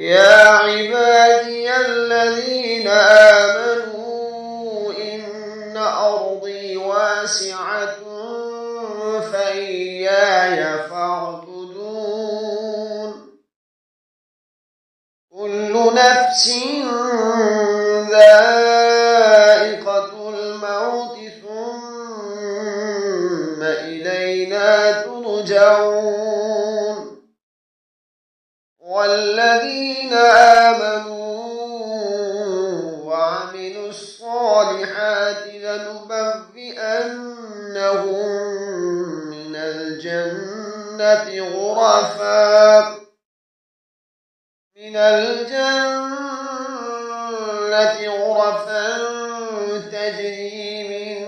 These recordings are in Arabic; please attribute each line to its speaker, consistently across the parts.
Speaker 1: يا عبادي الذين آمنوا إن أرضي واسعة فإياي فاعبدون كل نفس ذائقة الموت ثم إلينا ترجعون والذين آمنوا وعملوا الصالحات لنبوئنهم من الجنة غرفا تجري من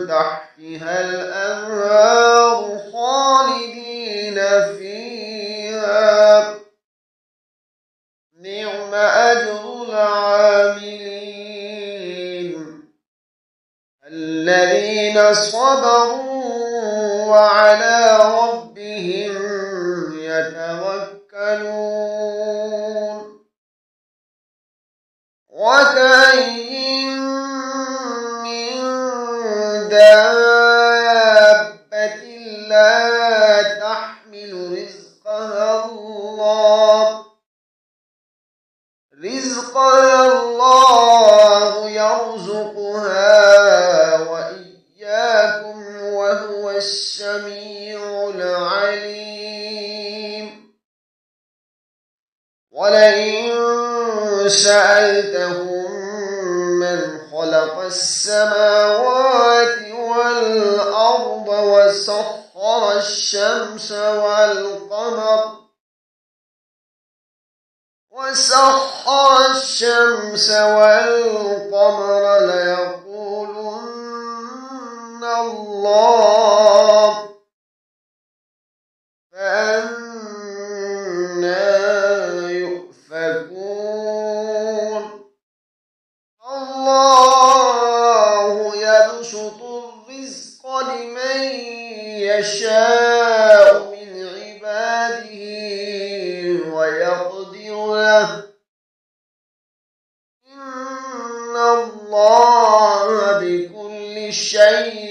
Speaker 1: تحتها الأنهار خالدين فيها نعم أجر العاملين الذين صبروا وعلى ربهم يتوكلون وكأين من دابة لا تحمل رزقها الله يرزقها وإياكم وهو السميع العليم ولئن سألتهم من خلق السماوات والأرض وسخر الشمس والقمر ليقولن الله فأنى يؤفكون الله يبسط الرزق لمن يشاء من عباده ويقدر له إن الله بكل شيء